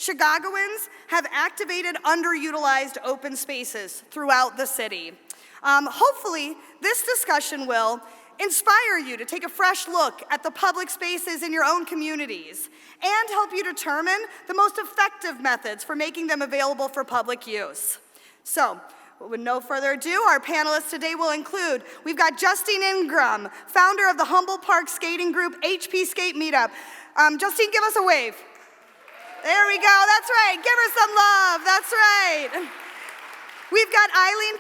Chicagoans have activated underutilized open spaces throughout the city. Hopefully, this discussion will inspire you to take a fresh look at the public spaces in your own communities and help you determine the most effective methods for making them available for public use. So, with no further ado, our panelists today will include, we've got Justine Ingram, founder of the Humboldt Park skating group HP Skate Meetup. Justine, give us a wave. There we go, that's right, give her some love, that's right. We've got Aylen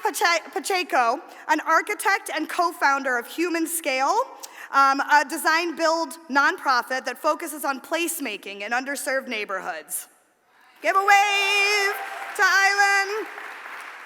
Pacheco, an architect and co-founder of Human Scale, a design-build nonprofit that focuses on placemaking in underserved neighborhoods. Give a wave to Aylen.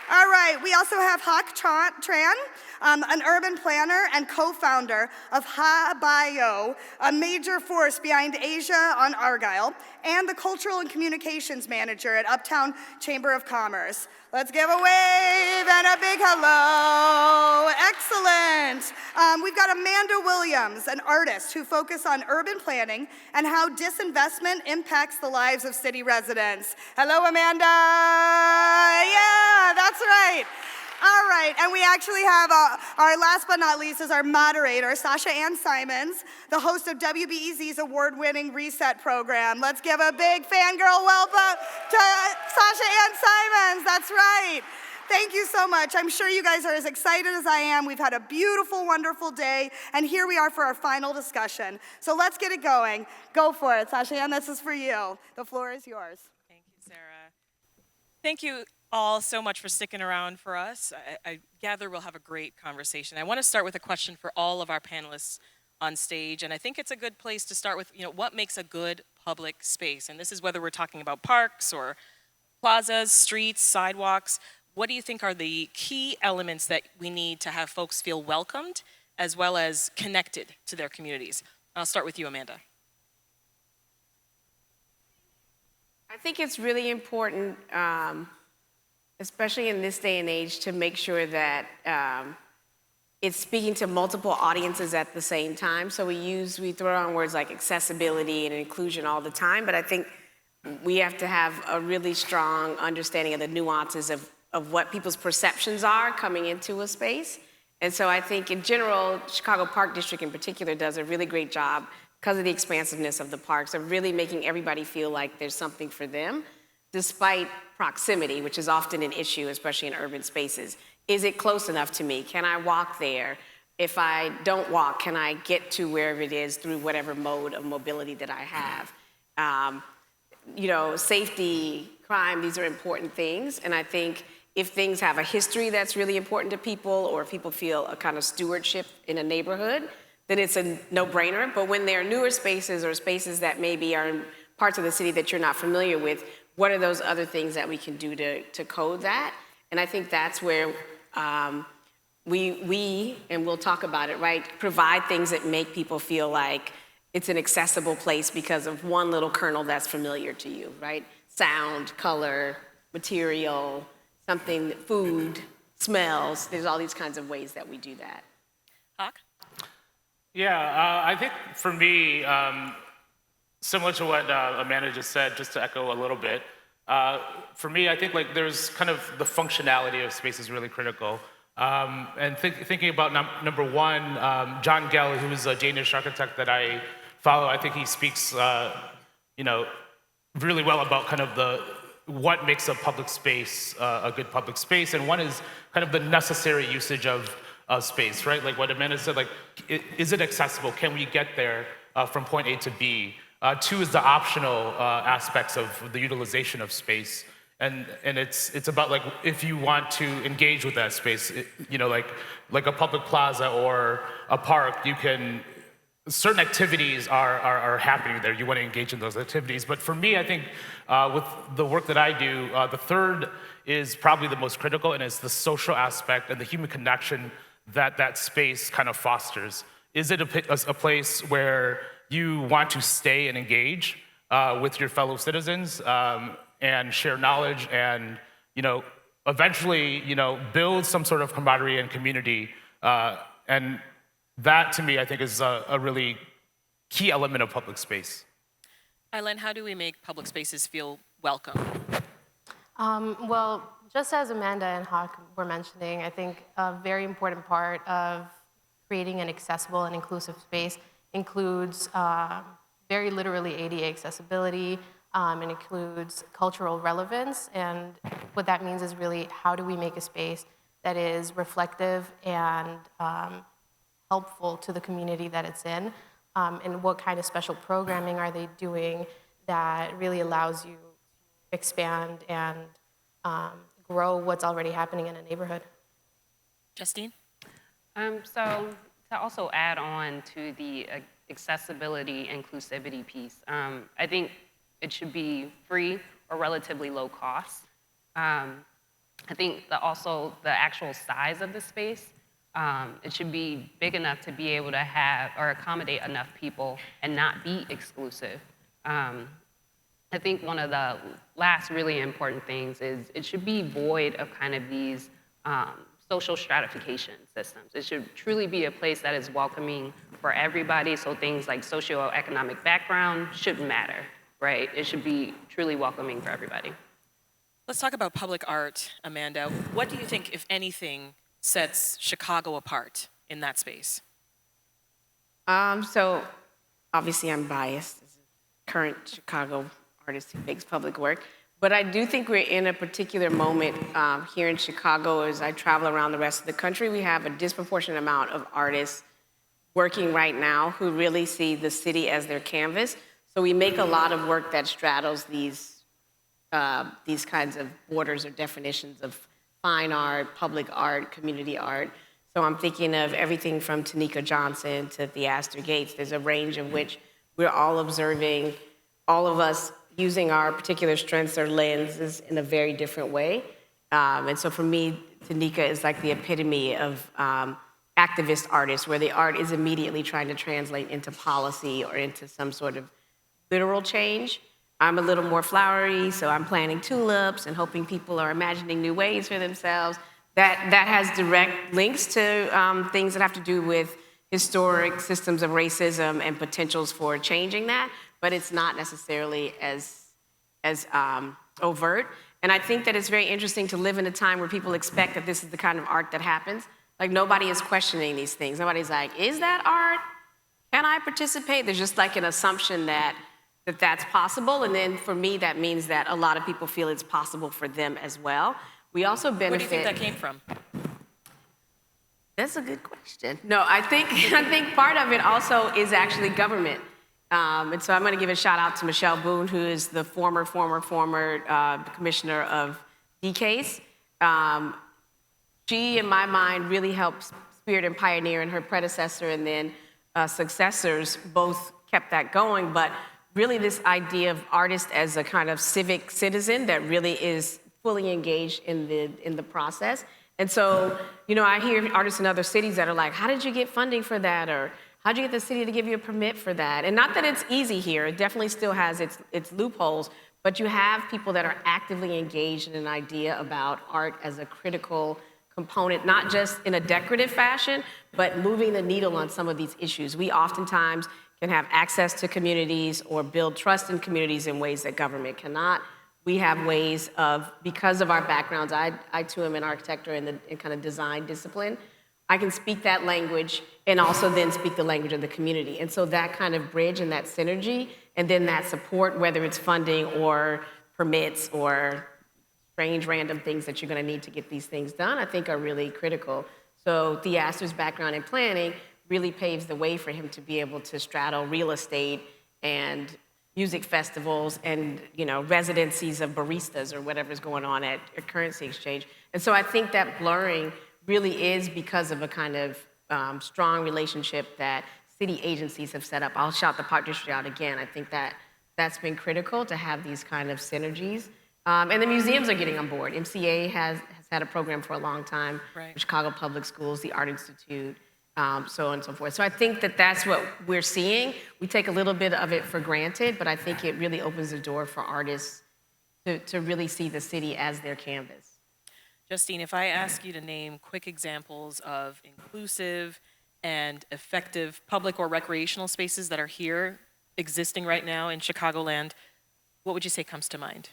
All right, we also have Tran, an urban planner and co-founder of HAIBAYÅ, a major force behind Asia on Argyle, and the cultural and communications manager at Uptown Chamber of Commerce. Let's give a wave and a big hello. Excellent. We've got Amanda Williams, an artist who focuses on urban planning and how disinvestment impacts the lives of city residents. Hello, Amanda. Yeah, that's right. All right, and we actually have our last but not least is our moderator, Sasha-Ann, the host of WBEZ's award-winning Reset program. Let's give a big fangirl welcome to Sasha-Ann. That's right. Thank you so much. I'm sure you guys are as excited as I am. We've had a beautiful, wonderful day, and here we are for our final discussion. So let's get it going. Go for it, Sasha-Ann, this is for you. The floor is yours. Thank you, Sarah. Thank you all so much for sticking around for us. I gather we'll have a great conversation. I want to start with a question for all of our panelists on stage, and I think it's a good place to start with, what makes a good public space? And this is whether we're talking about parks or plazas, streets, sidewalks. What do you think are the key elements that we need to have folks feel welcomed as well as connected to their communities? I'll start with you, Amanda. I think it's really important, especially in this day and age, to make sure that it's speaking to multiple audiences at the same time. So we throw on words like accessibility and inclusion all the time, but I think we have to have a really strong understanding of the nuances of what people's perceptions are coming into a space. And so I think in general, Chicago Park District in particular does a really great job because of the expansiveness of the parks of really making everybody feel like there's something for them, despite proximity, which is often an issue, especially in urban spaces. Is it close enough to me? Can I walk there? If I don't walk, can I get to wherever it is through whatever mode of mobility that I have? Safety, crime, these are important things. And I think if things have a history that's really important to people, or if people feel a kind of stewardship in a neighborhood, then it's a no-brainer. But when there are newer spaces or spaces that maybe are in parts of the city that you're not familiar with, what are those other things that we can do to code that? And I think that's where we, and we'll talk about it, right, provide things that make people feel like it's an accessible place because of one little kernel that's familiar to you, right? Sound, color, material, something, food, smells. There's all these kinds of ways that we do that. Hawk? Yeah, I think for me, similar to what Amanda just said, just to echo a little bit, for me, I think there's kind of the functionality of space is really critical. And thinking about number one, John Gell, who is a Danish architect that I follow, I think he speaks, really well about kind of what makes a public space a good public space. And one is kind of the necessary usage of space, right? Like what Amanda said, is it accessible? Can we get there from point A to B? Two is the optional aspects of the utilization of space. And it's about if you want to engage with that space, like a public plaza or a park, certain activities are happening there. You want to engage in those activities. But for me, I think with the work that I do, the third is probably the most critical, and it's the social aspect and the human connection that space kind of fosters. Is it a place where you want to stay and engage with your fellow citizens and share knowledge and, eventually, build some sort of camaraderie and community. And that, to me, I think is a really key element of public space. Aylen, how do we make public spaces feel welcome? Well, just as Amanda and Hawk were mentioning, I think a very important part of creating an accessible and inclusive space includes very literally ADA accessibility. It includes cultural relevance, and what that means is really how do we make a space that is reflective and helpful to the community that it's in, and what kind of special programming are they doing that really allows you to expand and grow what's already happening in a neighborhood. Justine? So to also add on to the accessibility, inclusivity piece, I think it should be free or relatively low cost. I think that also the actual size of the space, it should be big enough to be able to have or accommodate enough people and not be exclusive. I think one of the last really important things is it should be void of kind of these social stratification systems. It should truly be a place that is welcoming for everybody, so things like socioeconomic background shouldn't matter, right? It should be truly welcoming for everybody. Let's talk about public art, Amanda. What do you think, if anything, sets Chicago apart in that space? So obviously I'm biased as a current Chicago artist who makes public work, but I do think we're in a particular moment here in Chicago. As I travel around the rest of the country, we have a disproportionate amount of artists working right now who really see the city as their canvas. So we make a lot of work that straddles these kinds of borders or definitions of fine art, public art, community art. So I'm thinking of everything from Tanika Johnson to Theaster Gates. There's a range of which we're all observing, all of us using our particular strengths or lenses in a very different way. And so for me, Tanika is like the epitome of activist artists, where the art is immediately trying to translate into policy or into some sort of literal change. I'm a little more flowery, so I'm planting tulips and hoping people are imagining new ways for themselves. That has direct links to things that have to do with historic systems of racism and potentials for changing that, but it's not necessarily as overt. And I think that it's very interesting to live in a time where people expect that this is the kind of art that happens. Like, nobody is questioning these things. Nobody's like, is that art? Can I participate? There's just like an assumption that that's possible. And then for me, that means that a lot of people feel it's possible for them as well. We also benefit. Where do you think that came from? That's a good question. No, I think part of it also is actually government. And so I'm going to give a shout out to Michelle Boone, who is the former commissioner of DCASE. She, in my mind, really helped spirit and pioneer, and her predecessor and then successors both kept that going. But really this idea of artist as a kind of civic citizen that really is fully engaged in the process. And so, you know, I hear artists in other cities that are like, how did you get funding for that? Or how'd you get the city to give you a permit for that? And not that it's easy here, it definitely still has its loopholes, but you have people that are actively engaged in an idea about art as a critical component, not just in a decorative fashion, but moving the needle on some of these issues. We oftentimes can have access to communities or build trust in communities in ways that government cannot. We have ways of, because of our backgrounds, I too am an architecture in kind of design discipline, I can speak that language and also then speak the language of the community. And so that kind of bridge and that synergy, and then that support, whether it's funding or permits or strange random things that you're gonna need to get these things done, I think are really critical. So Theaster's background in planning really paves the way for him to be able to straddle real estate and music festivals and, you know, residencies of baristas or whatever's going on at a currency exchange. And so I think that blurring really is because of a kind of strong relationship that city agencies have set up. I'll shout the Park District out again. I think that that's been critical to have these kind of synergies. And the museums are getting on board. MCA has had a program for a long time, right. Chicago Public Schools, the Art Institute, so on and so forth. So I think that that's what we're seeing. We take a little bit of it for granted, but I think it really opens the door for artists to really see the city as their canvas. Justine, if I ask you to name quick examples of inclusive and effective public or recreational spaces that are here, existing right now in Chicagoland, what would you say comes to mind?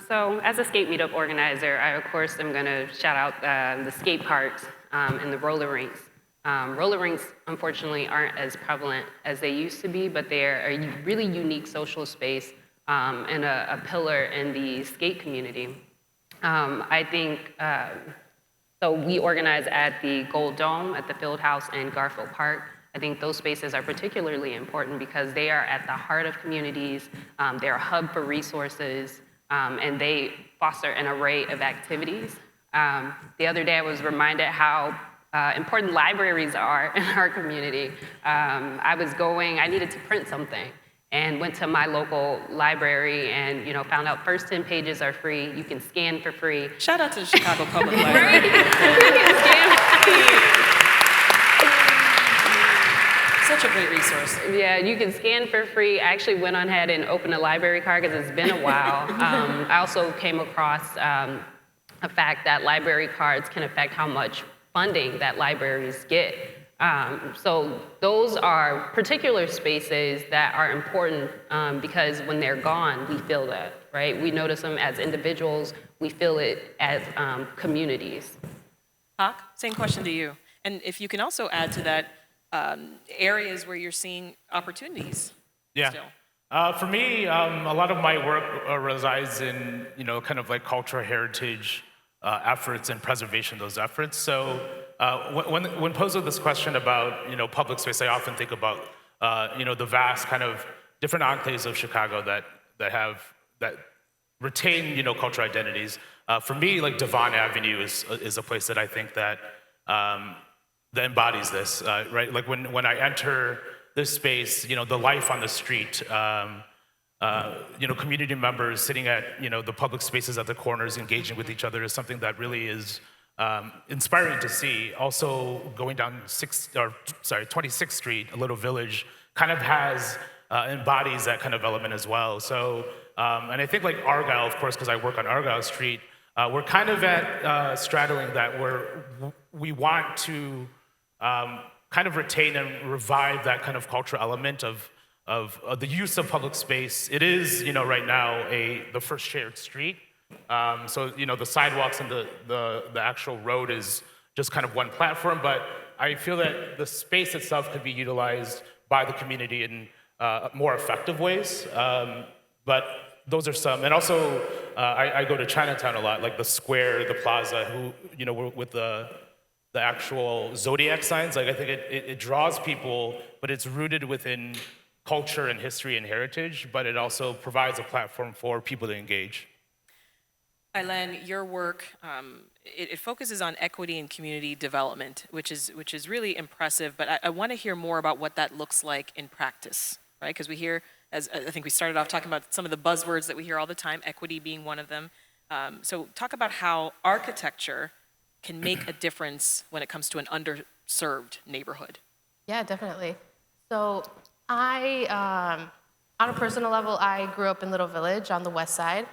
So as a skate meetup organizer, I of course am gonna shout out the skate parks and the roller rinks. Roller rinks, unfortunately, aren't as prevalent as they used to be, but they're a really unique social space and a pillar in the skate community. I think, so we organize at the Gold Dome, at the Field House in Garfield Park. I think those spaces are particularly important because they are at the heart of communities, they're a hub for resources, and they foster an array of activities. The other day I was reminded how important libraries are in our community. I needed to print something and went to my local library and found out first 10 pages are free, you can scan for free. Shout out to the Chicago Public Library. You can scan for free. Such a great resource. Yeah, you can scan for free. I actually went on ahead and opened a library card because it's been a while. I also came across a fact that library cards can affect how much funding that libraries get. So those are particular spaces that are important because when they're gone, we feel that, right? We notice them as individuals, we feel it as communities. Hawk, same question to you. And if you can also add to that, areas where you're seeing opportunities. Yeah. Still. For me, a lot of my work resides in, kind of like cultural heritage efforts and preservation of those efforts. So when posed with this question about, public space, I often think about, the vast kind of different enclaves of Chicago that retain, cultural identities. For me, like Devon Avenue is a place that I think that embodies this, right? Like when I enter this space, the life on the street, community members sitting at, the public spaces at the corners, engaging with each other is something that really is inspiring to see. Also, going down 26th Street, a little village, kind of embodies that kind of element as well. So, and I think like Argyle, of course, because I work on Argyle Street, we're kind of at straddling that we want to kind of retain and revive that kind of cultural element of the use of public space. It is, right now the first shared street. So, the sidewalks and the actual road is just kind of one platform, but I feel that the space itself could be utilized by the community in more effective ways. But those are some, and also I go to Chinatown a lot, like the square, the plaza, with the actual zodiac signs. Like I think it draws people, but it's rooted within culture and history and heritage, but it also provides a platform for people to engage. Aylen, your work, it focuses on equity and community development, which is really impressive, but I want to hear more about what that looks like in practice, right? Because we hear, as I think we started off talking about some of the buzzwords that we hear all the time, equity being one of them. So talk about how architecture can make a difference when it comes to an underserved neighborhood. Yeah, definitely. So on a personal level, I grew up in Little Village on the west side.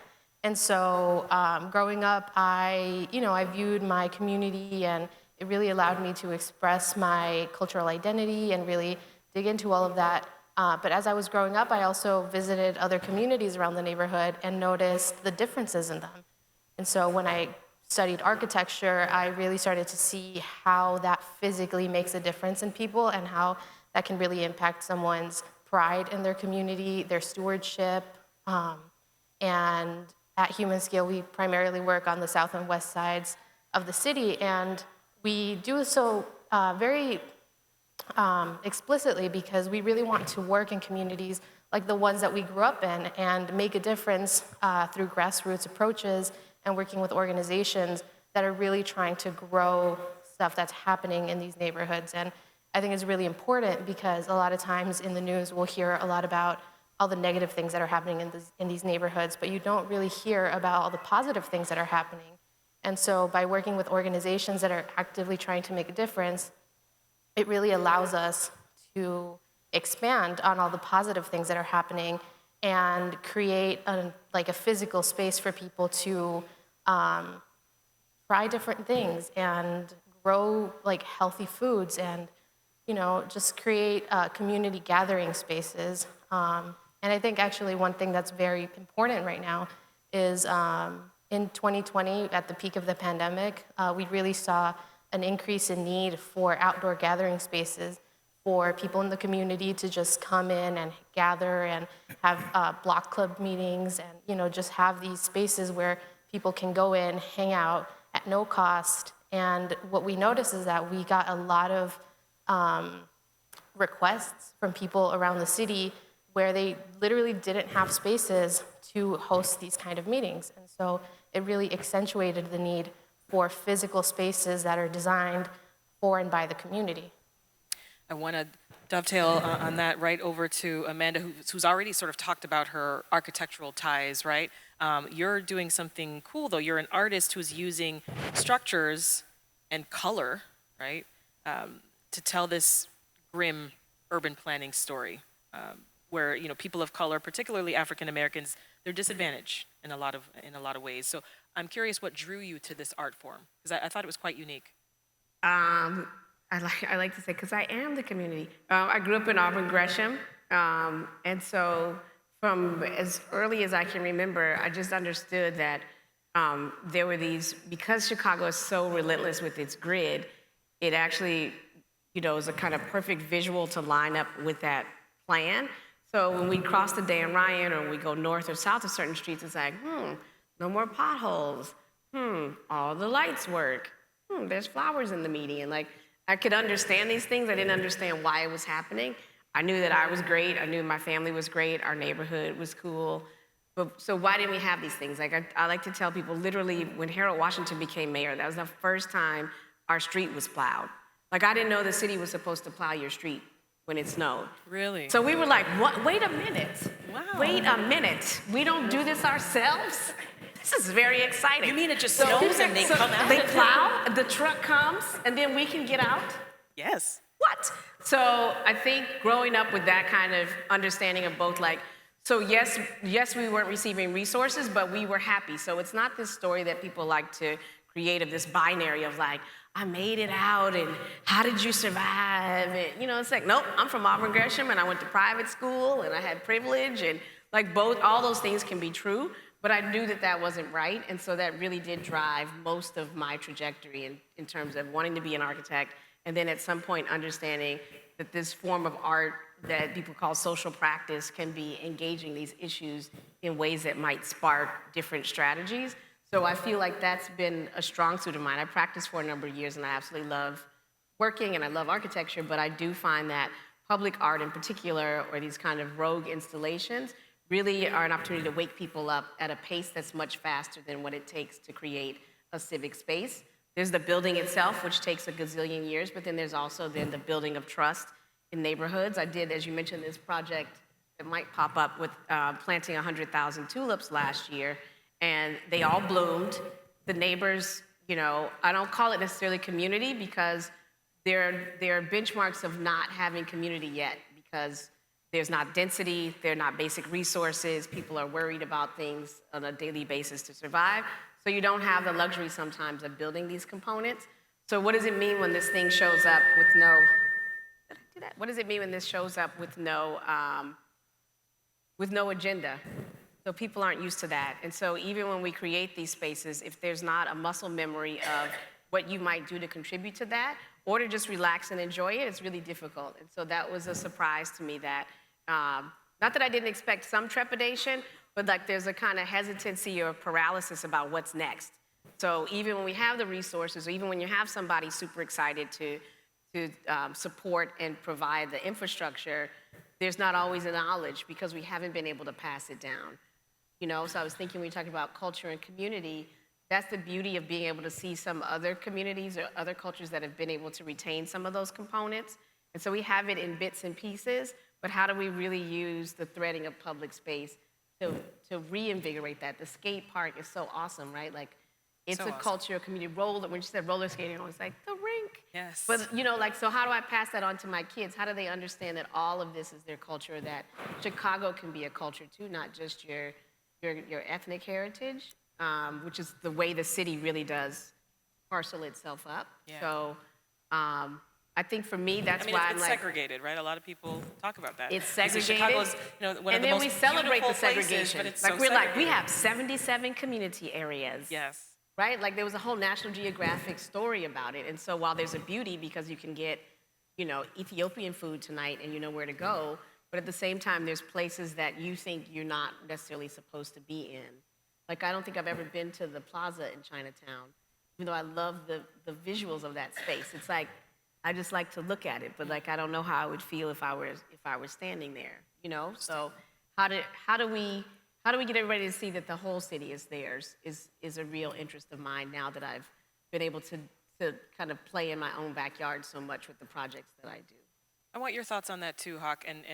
And so growing up, I viewed my community, and it really allowed me to express my cultural identity and really dig into all of that. But as I was growing up, I also visited other communities around the neighborhood and noticed the differences in them. And so when I studied architecture, I really started to see how that physically makes a difference in people and how that can really impact someone's pride in their community, their stewardship. And at Human Scale, we primarily work on the south and west sides of the city, and we do so very explicitly because we really want to work in communities like the ones that we grew up in and make a difference through grassroots approaches and working with organizations that are really trying to grow stuff that's happening in these neighborhoods. And I think it's really important because a lot of times in the news we'll hear a lot about all the negative things that are happening in these neighborhoods, but you don't really hear about all the positive things that are happening. And so by working with organizations that are actively trying to make a difference, it really allows us to expand on all the positive things that are happening and create a physical space for people to try different things and grow healthy foods and just create community gathering spaces And I think actually one thing that's very important right now is in 2020, at the peak of the pandemic, we really saw an increase in need for outdoor gathering spaces for people in the community to just come in and gather and have block club meetings and just have these spaces where people can go in, hang out at no cost. And what we noticed is that we got a lot of requests from people around the city where they literally didn't have spaces to host these kind of meetings. And so it really accentuated the need for physical spaces that are designed for and by the community. I want to dovetail on that right over to Amanda, who's already sort of talked about her architectural ties, right? You're doing something cool, though. You're an artist who's using structures and color, right, to tell this grim urban planning story, where people of color, particularly African Americans, they're disadvantaged in a lot of ways. So I'm curious what drew you to this art form, because I thought it was quite unique. I like to say, because I am the community. I grew up in Auburn Gresham, and so from as early as I can remember, I just understood that there were these, because Chicago is so relentless with its grid, it actually, is a kind of perfect visual to line up with that plan. So when we cross the Dan Ryan or we go north or south of certain streets, it's like, no more potholes. All the lights work. There's flowers in the median. Like, I could understand these things. I didn't understand why it was happening. I knew that I was great. I knew my family was great. Our neighborhood was cool. But so why didn't we have these things? Like, I like to tell people, literally, when Harold Washington became mayor, that was the first time our street was plowed. Like, I didn't know the city was supposed to plow your street when it snowed. Really? So we were like, what? Wait a minute. Wow. Wait a minute. We don't do this ourselves? This is very exciting. You mean it just snows and they come out? They plow, the truck comes, and then we can get out? Yes. What? So I think growing up with that kind of understanding of both, like, so yes, we weren't receiving resources, but we were happy. So it's not this story that people like to create of this binary of like, I made it out, and how did you survive? And, it's like, nope, I'm from Auburn Gresham, and I went to private school, and I had privilege, and like all those things can be true, but I knew that that wasn't right, and so that really did drive most of my trajectory in terms of wanting to be an architect, and then at some point understanding that this form of art that people call social practice can be engaging these issues in ways that might spark different strategies. So I feel like that's been a strong suit of mine. I practiced for a number of years, and I absolutely love working, and I love architecture, but I do find that public art in particular, or these kind of rogue installations, really are an opportunity to wake people up at a pace that's much faster than what it takes to create a civic space. There's the building itself, which takes a gazillion years, but then there's also then the building of trust in neighborhoods. I did, as you mentioned, this project that might pop up with planting 100,000 tulips last year, and they all bloomed. The neighbors, I don't call it necessarily community because there are benchmarks of not having community yet because there's not density, there are not basic resources, people are worried about things on a daily basis to survive, so you don't have the luxury sometimes of building these components. So what does it mean when this thing shows up with no, did I do that? What does it mean when this shows up with no agenda? So people aren't used to that. And so even when we create these spaces, if there's not a muscle memory of what you might do to contribute to that, or to just relax and enjoy it, it's really difficult. And so that was a surprise to me that, not that I didn't expect some trepidation, but like there's a kind of hesitancy or paralysis about what's next. So even when we have the resources, or even when you have somebody super excited to support and provide the infrastructure, there's not always a knowledge because we haven't been able to pass it down. So I was thinking when you're talking about culture and community, that's the beauty of being able to see some other communities or other cultures that have been able to retain some of those components. And so we have it in bits and pieces, but how do we really use the threading of public space to reinvigorate that? The skate park is so awesome, right? Like, it's so a awesome. Culture, a community. When you said roller skating, I was like, the rink. Yes. But, so how do I pass that on to my kids? How do they understand that all of this is their culture, that Chicago can be a culture too, not just your ethnic heritage, which is the way the city really does parcel itself up. Yeah. So I think for me, that's I mean, why it's I'm like, segregated, right? A lot of people talk about that. it's They say segregated. Chicago's, one of And the then most we celebrate the beautiful places, segregation. but it's Like so we're like, we segregated. have 77 community areas. Yes. Right? Like there was a whole National Geographic story about it. And so while there's a beauty because you can get, Ethiopian food tonight and you know where to go, but at the same time, there's places that you think you're not necessarily supposed to be in. Like I don't think I've ever been to the plaza in Chinatown, even though I love the visuals of that space. It's like, I just like to look at it, but like I don't know how I would feel if I were standing there, So how do we get everybody to see that the whole city is theirs is a real interest of mine now that I've been able to kind of play in my own backyard so much with the projects that I do. I want your thoughts on that too, Hawk, and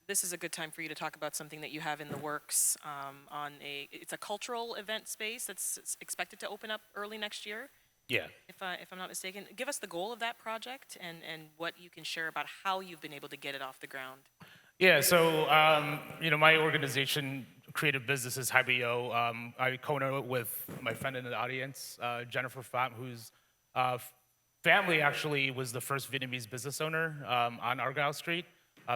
this is a good time for you to talk about something that you have in the works it's a cultural event space that's expected to open up early next year. Yeah. If I'm not mistaken. Give us the goal of that project and what you can share about how you've been able to get it off the ground. Yeah, so, my organization, Creative Businesses, HAIBAYÅ, I co-own it with my friend in the audience, Jennifer Pham, whose family actually was the first Vietnamese business owner on Argyle Street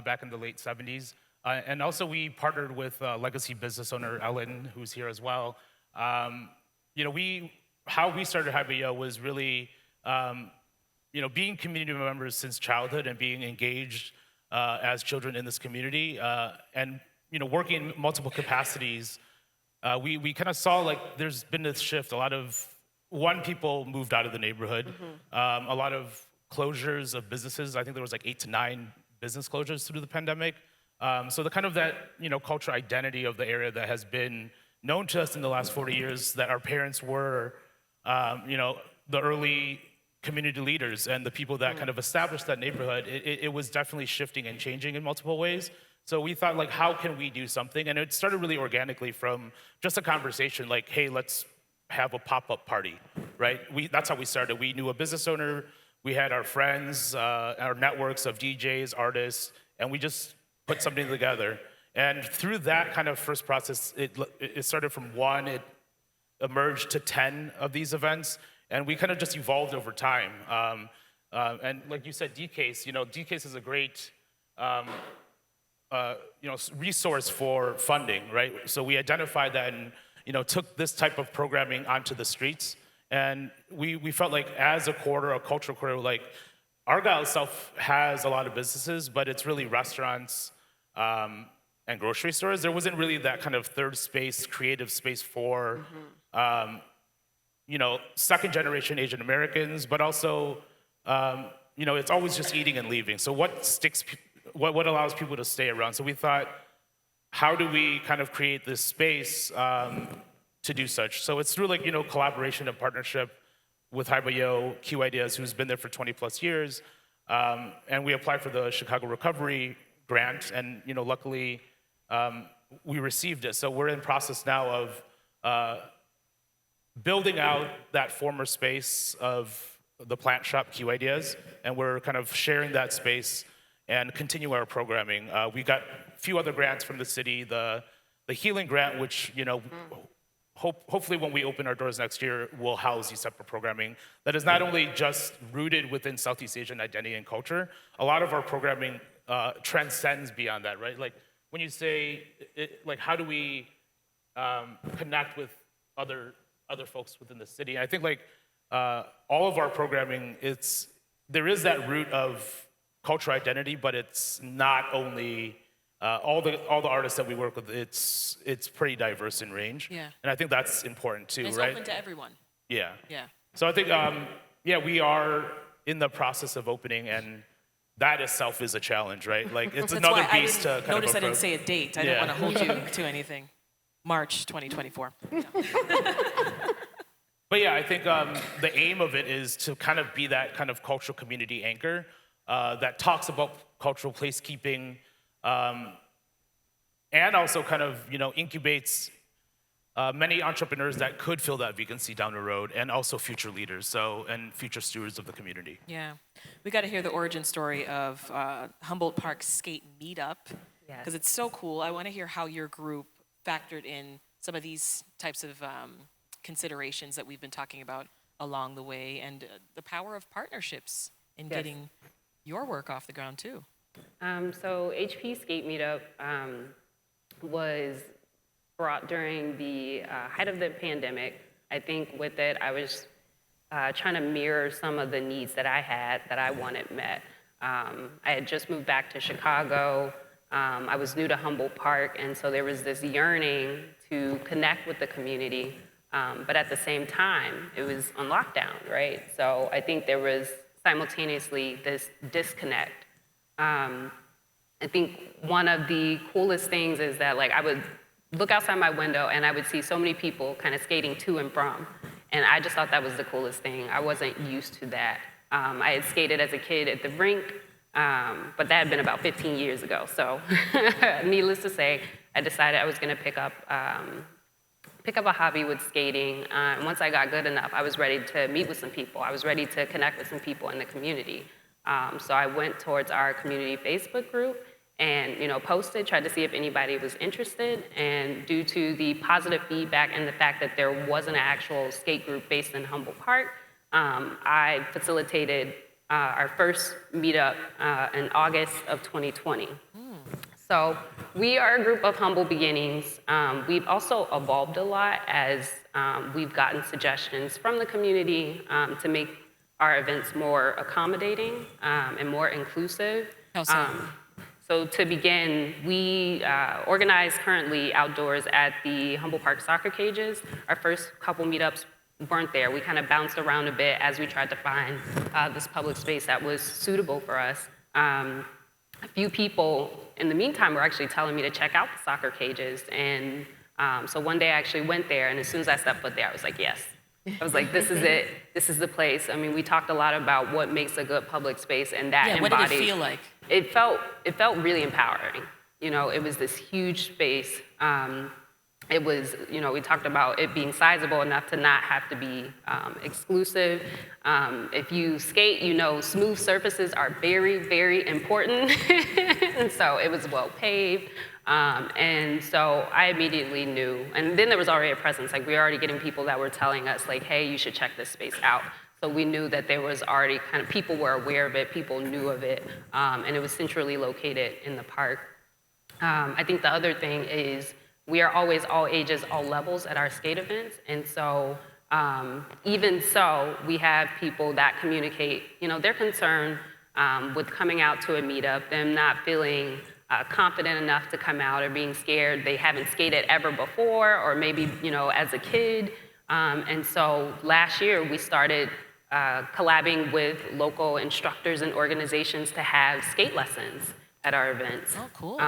back in the late 70s. And also we partnered with legacy business owner Aylen, who's here as well. How we started HAIBAYÅ was really, being community members since childhood and being engaged as children in this community, and working in multiple capacities. We kind of saw like there's been this shift. A lot of people moved out of the neighborhood. A lot of closures of businesses. I think there was like 8 to 9 business closures through the pandemic. So the kind of that cultural identity of the area that has been known to us in the last 40 years, that our parents were the early community leaders and the people that kind of established that neighborhood, it was definitely shifting and changing in multiple ways. So we thought, like, how can we do something? And it started really organically from just a conversation, like, hey, let's have a pop-up party, right? That's how we started. We knew a business owner, we had our friends, our networks of DJs, artists, and we just put something together. And through that kind of first process, it started from 1, it emerged to 10 of these events, and we kind of just evolved over time. And like you said, DCASE, DCASE is a great resource for funding, right? So we identified that and took this type of programming onto the streets, and we felt like as a cultural quarter, like Argyle itself has a lot of businesses, but it's really restaurants and grocery stores. There wasn't really that kind of third space, creative space for second generation Asian Americans, but also it's always just eating and leaving. So what allows people to stay around? So we thought, how do we kind of create this space to do such? So it's through collaboration and partnership with HAIBAYÅ, Q Ideas, who's been there for 20 plus years. And we applied for the Chicago Recovery Grant, and luckily we received it. So we're in process now of building out that former space of the plant shop Q Ideas, and we're kind of sharing that space and continue our programming. We got a few other grants from the city, the Healing Grant, which hopefully when we open our doors next year, will house these separate programming that is not only just rooted within Southeast Asian identity and culture. A lot of our programming transcends beyond that, right? Like when you say, how do we connect with other folks within the city? And I think all of our programming, there is that root of cultural identity, but it's not only all the artists that we work with. It's pretty diverse in range. Yeah. And I think that's important too, And it's right? open to everyone. Yeah. Yeah. So I think we are in the process of opening, and that itself is a challenge, right? Like it's That's another why beast to kind notice of I didn't approach. say a date. I Yeah. didn't want to hold you to anything. March 2024. But yeah, I think the aim of it is to kind of be that kind of cultural community anchor that talks about cultural placekeeping, and also kind of incubates many entrepreneurs that could fill that vacancy down the road, and also future leaders, and future stewards of the community. Yeah. We got to hear the origin story of Humboldt Park Skate Meetup, because it's so cool. I want to hear how your group factored in some of these types of considerations that we've been talking about along the way, and the power of partnerships in getting your work off the ground too. So HP Skate Meetup was brought during the height of the pandemic. I think with it, I was trying to mirror some of the needs that I had that I wanted met. I had just moved back to Chicago. I was new to Humboldt Park, and so there was this yearning to connect with the community. But at the same time, it was on lockdown, right? So I think there was simultaneously this disconnect. I think one of the coolest things is that like I would look outside my window and I would see so many people kind of skating to and from. And I just thought that was the coolest thing. I wasn't used to that. I had skated as a kid at the rink, but that had been about 15 years ago. So needless to say, I decided I was gonna pick up a hobby with skating. And once I got good enough, I was ready to meet with some people. I was ready to connect with some people in the community. So I went towards our community Facebook group and posted, tried to see if anybody was interested. And due to the positive feedback and the fact that there wasn't an actual skate group based in Humboldt Park, I facilitated our first meetup in August of 2020. So we are a group of humble beginnings. We've also evolved a lot as we've gotten suggestions from the community to make our events more accommodating and more inclusive. How so? So to begin, we organize currently outdoors at the Humboldt Park soccer cages. Our first couple meetups weren't there. We kind of bounced around a bit as we tried to find this public space that was suitable for us. A few people in the meantime were actually telling me to check out the soccer cages. And so one day I actually went there, and as soon as I stepped foot there, I was like, yes. I was like, this is it. This is the place. I mean, we talked a lot about what makes a good public space, and that Yeah, embodies. what did it feel like? It felt really empowering. It was this huge space. It was, we talked about it being sizable enough to not have to be exclusive. If you skate, smooth surfaces are very, very important. And so it was well paved. And so I immediately knew, and then there was already a presence, like we were already getting people that were telling us like, hey, you should check this space out. So we knew that there was already kind of, people were aware of it, people knew of it, and it was centrally located in the park. I think the other thing is we are always all ages, all levels at our skate events, and so even so, we have people that communicate, their concern with coming out to a meetup, them not feeling confident enough to come out or being scared. They haven't skated ever before, or maybe, as a kid. And so last year we started collabing with local instructors and organizations to have skate lessons at our events. Oh, cool.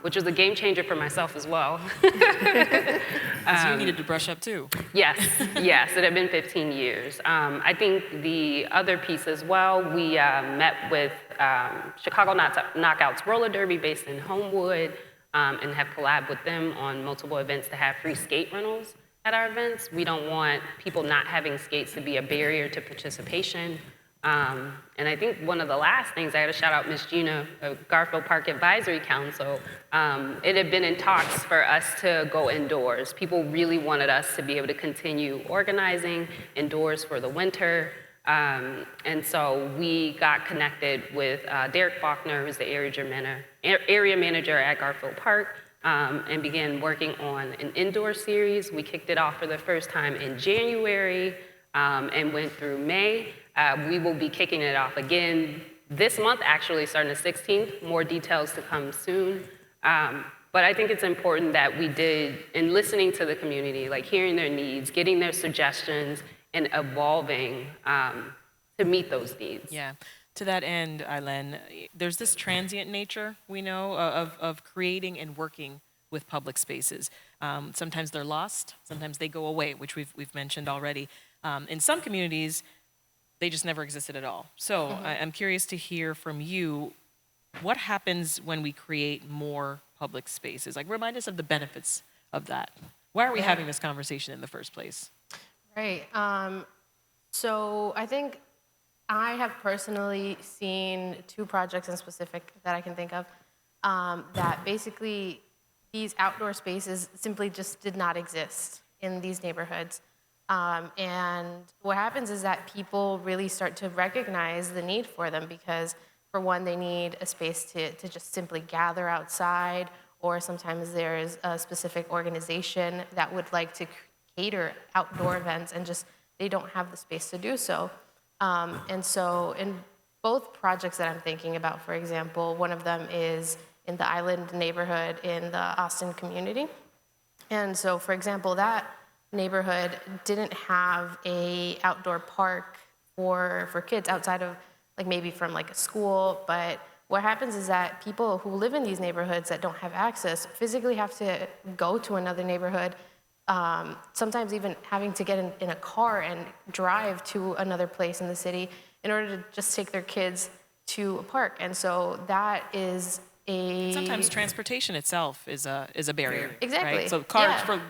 Which was a game changer for myself as well. So you needed to brush up too. Yes, it had been 15 years. I think the other piece as well, we met with Chicago Knockouts Roller Derby based in Homewood and have collabed with them on multiple events to have free skate rentals at our events. We don't want people not having skates to be a barrier to participation. And I think one of the last things, I got to shout out Ms. Gina of Garfield Park Advisory Council. It had been in talks for us to go indoors. People really wanted us to be able to continue organizing indoors for the winter. And so we got connected with Derek Faulkner, who's the area manager at Garfield Park, and began working on an indoor series. We kicked it off for the first time in January and went through May. We will be kicking it off again this month, actually, starting the 16th. More details to come soon. But I think it's important that we did, in listening to the community, like hearing their needs, getting their suggestions, and evolving to meet those needs. Yeah. To that end, Aylen, there's this transient nature, we know, of creating and working with public spaces. Sometimes they're lost, sometimes they go away, which we've mentioned already. In some communities, they just never existed at all. So I'm curious to hear from you, what happens when we create more public spaces? Like, remind us of the benefits of that. Why are we having this conversation in the first place? Right. So I think I have personally seen two projects in specific that I can think of that basically these outdoor spaces simply just did not exist in these neighborhoods. And what happens is that people really start to recognize the need for them because For one, they need a space to just simply gather outside, or sometimes there is a specific organization that would like to cater outdoor events and just they don't have the space to do so. And so in both projects that I'm thinking about, for example, one of them is in the Aylen neighborhood in the Austin community. And so, for example, that neighborhood didn't have a outdoor park for kids outside of like maybe from like a school, but what happens is that people who live in these neighborhoods that don't have access physically have to go to another neighborhood, sometimes even having to get in a car and drive to another place in the city in order to just take their kids to a park. And so that is Sometimes transportation itself is a barrier. Exactly. Right? So cars Yeah. for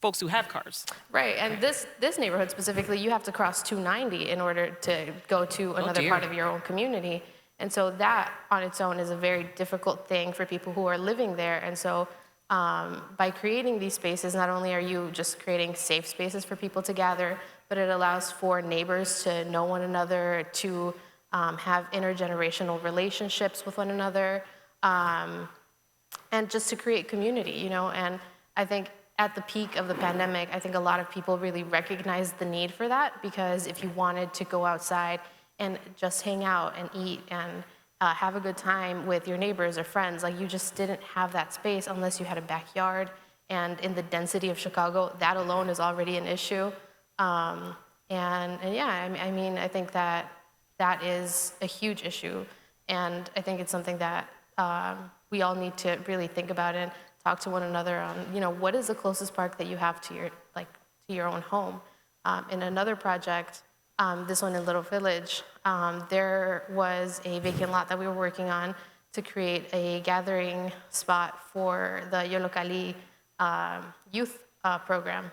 folks who have cars. Right, and this neighborhood specifically, you have to cross 290 in order to go to another dear. part of your own community. And so that on its own is a very difficult thing for people who are living there. And so by creating these spaces, not only are you just creating safe spaces for people to gather, but it allows for neighbors to know one another, to have intergenerational relationships with one another, and just to create community, you know. And I think at the peak of the pandemic, I think a lot of people really recognized the need for that, because if you wanted to go outside and just hang out and eat and have a good time with your neighbors or friends, like you just didn't have that space unless you had a backyard. And in the density of Chicago, that alone is already an issue. And yeah, I mean, I think that that is a huge issue. And I think it's something that we all need to really think about and talk to one another on, you know, what is the closest park that you have to your own home. In another project, this one in Little Village, there was a vacant lot that we were working on to create a gathering spot for the Yolocali youth program.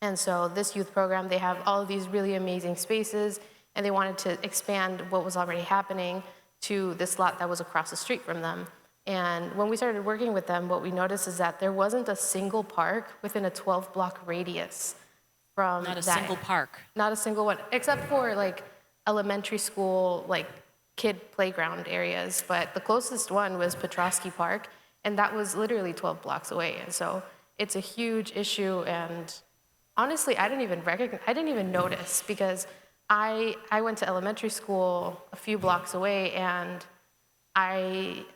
And so this youth program, they have all of these really amazing spaces, and they wanted to expand what was already happening to this lot that was across the street from them. And when we started working with them, what we noticed is that there wasn't a single park within a 12-block radius from Not a that. single park. Not a single one, except for like elementary school, like kid playground areas. But the closest one was Petrosky Park, and that was literally 12 blocks away. And so it's a huge issue. And honestly, I didn't even notice, because I went to elementary school a few blocks away, and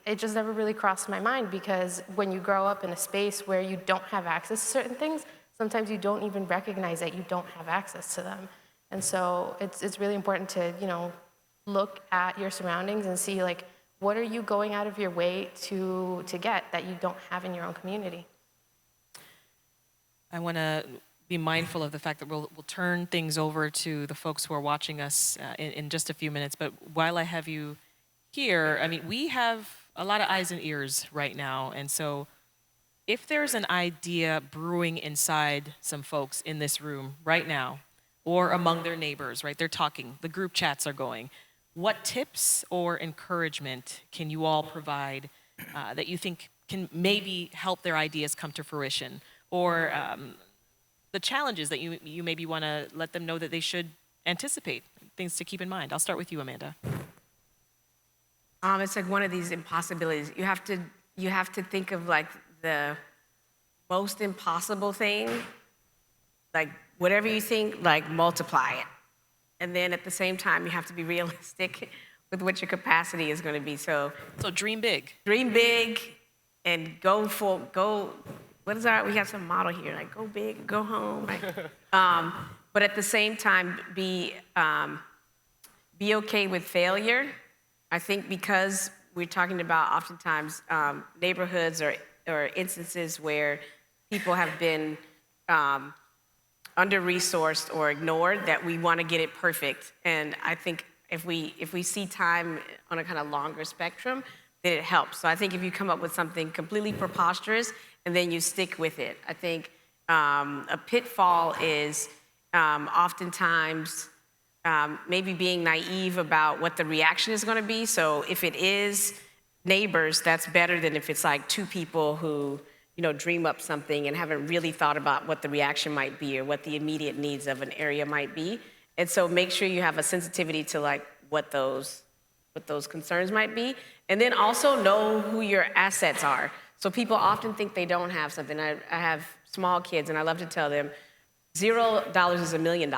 it just never really crossed my mind, because when you grow up in a space where you don't have access to certain things, sometimes you don't even recognize that you don't have access to them. And so it's really important to, you know, look at your surroundings and see, like, what are you going out of your way to get that you don't have in your own community? I want to be mindful of the fact that we'll turn things over to the folks who are watching us in just a few minutes. But while I have you here, I mean, we have a lot of eyes and ears right now. And so if there's an idea brewing inside some folks in this room right now, or among their neighbors, right? They're talking, the group chats are going. What tips or encouragement can you all provide that you think can maybe help their ideas come to fruition? Or the challenges that you maybe want to let them know that they should anticipate, things to keep in mind? I'll start with you, Amanda. It's like one of these impossibilities. You have to think of like the most impossible thing, like whatever you think, like multiply it. And then at the same time, you have to be realistic with what your capacity is going to be. So dream big. Dream big and go, what is our, we have some model here, like go big, go home. Right? But at the same time, be okay with failure. I think because we're talking about oftentimes neighborhoods or instances where people have been under-resourced or ignored, that we want to get it perfect. And I think if we see time on a kind of longer spectrum, then it helps. So I think if you come up with something completely preposterous and then you stick with it, I think a pitfall is oftentimes maybe being naive about what the reaction is going to be. So if it is neighbors, that's better than if it's like two people who, you know, dream up something and haven't really thought about what the reaction might be or what the immediate needs of an area might be. And so make sure you have a sensitivity to like what those what those concerns might be. And then also know who your assets are. So people often think they don't have something. I have small kids, and I love to tell them, $0 is $1 million.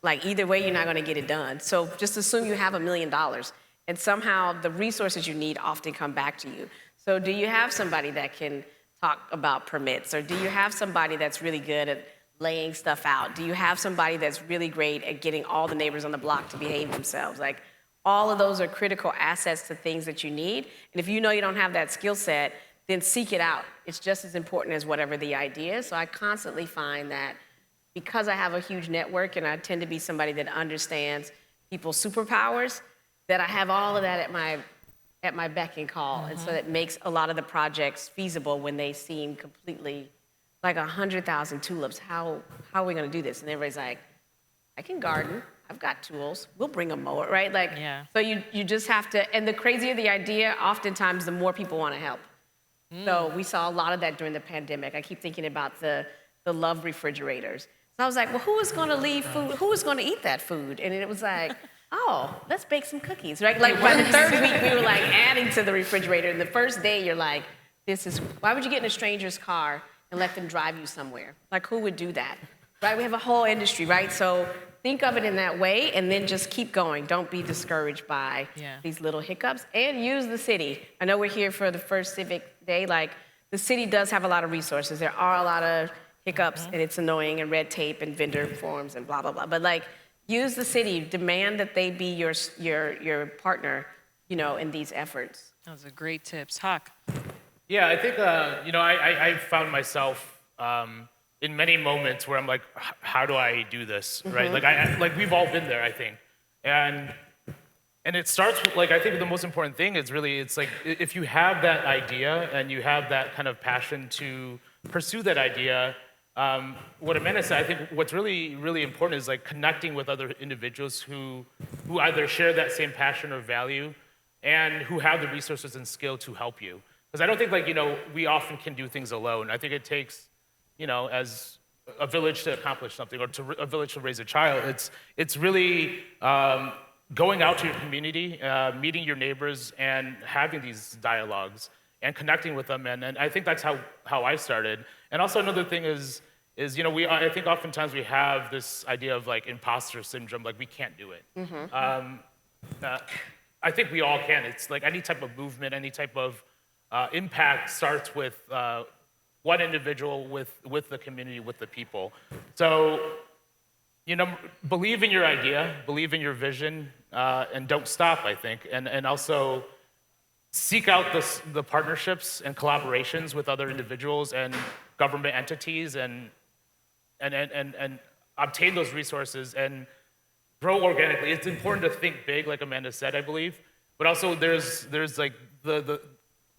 Like, either way, you're not gonna get it done. So just assume you have $1 million, and somehow the resources you need often come back to you. So do you have somebody that can talk about permits? Or do you have somebody that's really good at laying stuff out? Do you have somebody that's really great at getting all the neighbors on the block to behave themselves? Like, all of those are critical assets to things that you need. And if you know you don't have that skill set, then seek it out. It's just as important as whatever the idea is. So I constantly find that because I have a huge network and I tend to be somebody that understands people's superpowers, that I have all of that at my beck and call. And so that makes a lot of the projects feasible when they seem completely like 100,000 tulips. How are we gonna do this? And everybody's like, I can garden. I've got tools. We'll bring a mower, right? Like, Yeah. so you just have to, and the crazier the idea, oftentimes the more people wanna help. So we saw a lot of that during the pandemic. I keep thinking about the Love refrigerators. So I was like, well, who is gonna leave food? Who is gonna eat that food? And it was like, oh, let's bake some cookies, right? Like, by the third week, we were like adding to the refrigerator. And the first day, you're like, why would you get in a stranger's car and let them drive you somewhere? Like, who would do that, right? We have a whole industry, right? So think of it in that way, and then just keep going. Don't be discouraged by these little hiccups, and use the city. I know we're here for the first Civic Day. Like, the city does have a lot of resources. There are a lot of hiccups, and it's annoying, and red tape, and vendor forms, and blah, blah, blah. But, like, use the city. Demand that they be your partner, you know, in these efforts. Those are great tips. Hawk. Yeah, I think, you know, I found myself in many moments where I'm like, how do I do this, right? Like we've all been there, I think. And it starts with, like, I think the most important thing is really, it's like, if you have that idea and you have that kind of passion to pursue that idea, what Amanda said, I think what's really, really important is like connecting with other individuals who either share that same passion or value and who have the resources and skill to help you. Because I don't think, like, you know, we often can do things alone. I think it takes, you know, as a village to accomplish something, or a village to raise a child. It's really going out to your community, meeting your neighbors, and having these dialogues and connecting with them. And I think that's how I started. And also another thing is you know, I think oftentimes we have this idea of like imposter syndrome, like we can't do it. I think we all can. It's like any type of movement, any type of impact starts with one individual, with the community, with the people. So, you know, believe in your idea, believe in your vision, and don't stop, I think. And also seek out the partnerships and collaborations with other individuals and government entities, and obtain those resources and grow organically. It's important to think big, like Amanda said, I believe, but also there's like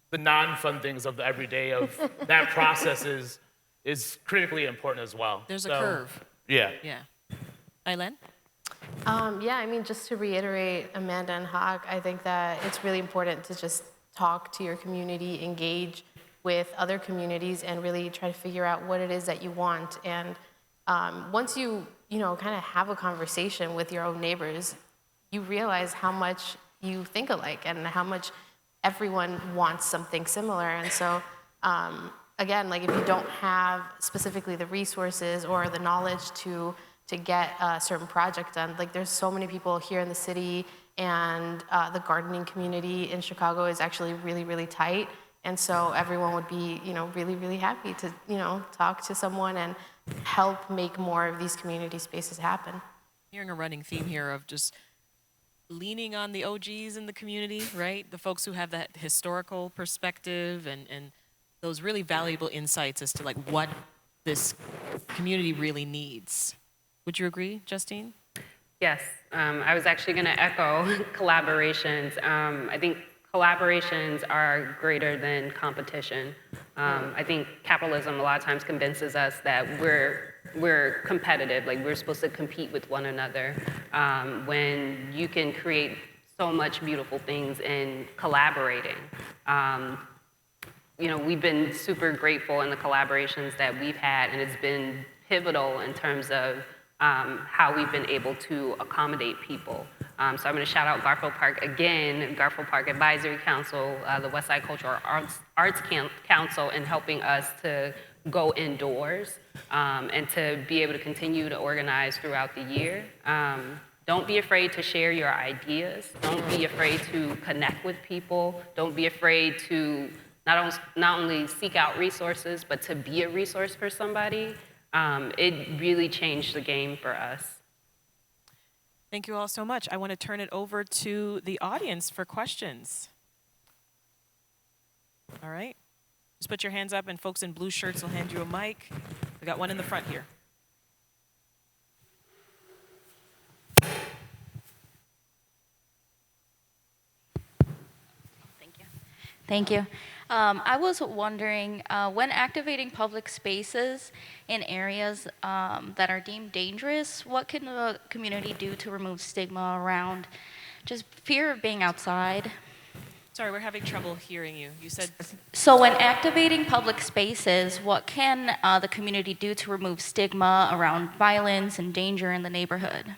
the non-fun things of the everyday of that process is critically important as well. There's a curve. Yeah. Yeah. Aylen? Yeah, I mean, just to reiterate Amanda and Hawk, I think that it's really important to just talk to your community, engage with other communities, and really try to figure out what it is that you want. And once you know, kind of have a conversation with your own neighbors, you realize how much you think alike and how much everyone wants something similar. And so, again, like, if you don't have specifically the resources or the knowledge to get a certain project done, like, there's so many people here in the city, and the gardening community in Chicago is actually really, really tight. And so everyone would be, you know, really, really happy to, you know, talk to someone and help make more of these community spaces happen. Hearing a running theme here of just leaning on the OGs in the community, right? The folks who have that historical perspective and those really valuable insights as to like what this community really needs. Would you agree, Justine? Yes, I was actually going to echo collaborations. I think collaborations are greater than competition. I think capitalism a lot of times convinces us that we're competitive, like we're supposed to compete with one another, when you can create so much beautiful things in collaborating. You know, we've been super grateful in the collaborations that we've had, and it's been pivotal in terms of how we've been able to accommodate people. So I'm going to shout out Garfield Park again, Garfield Park Advisory Council, the Westside Cultural Arts Council, in helping us to go indoors and to be able to continue to organize throughout the year. Don't be afraid to share your ideas. Don't be afraid to connect with people. Don't be afraid to not only seek out resources, but to be a resource for somebody. It really changed the game for us. Thank you all so much. I want to turn it over to the audience for questions. All right. Just put your hands up, and folks in blue shirts will hand you a mic. We got one in the front here. Thank you. I was wondering, when activating public spaces in areas that are deemed dangerous, what can the community do to remove stigma around just fear of being outside? Sorry, we're having trouble hearing you. You said... So when activating public spaces, what can the community do to remove stigma around violence and danger in the neighborhood?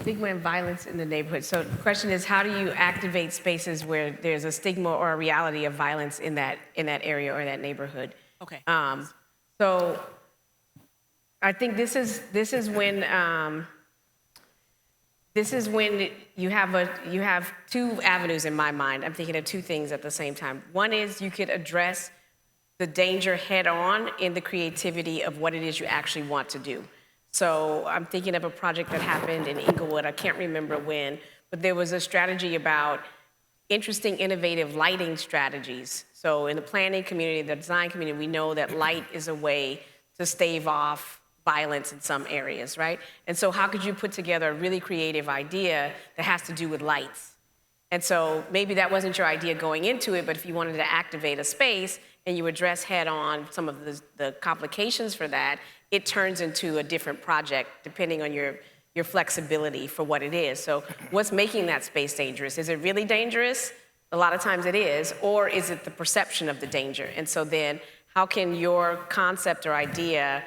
Stigma and violence in the neighborhood. So the question is, how do you activate spaces where there's a stigma or a reality of violence in that area or that neighborhood? Okay. So I think this is when you have two avenues in my mind. I'm thinking of two things at the same time. One is you could address the danger head on in the creativity of what it is you actually want to do. So I'm thinking of a project that happened in Inglewood, I can't remember when, but there was a strategy about interesting, innovative lighting strategies. So in the planning community, the design community, we know that light is a way to stave off violence in some areas, right? And so how could you put together a really creative idea that has to do with lights? And so maybe that wasn't your idea going into it, but if you wanted to activate a space and you address head on some of the complications for that, it turns into a different project depending on your flexibility for what it is. So what's making that space dangerous? Is it really dangerous? A lot of times it is, or is it the perception of the danger? And so then how can your concept or idea,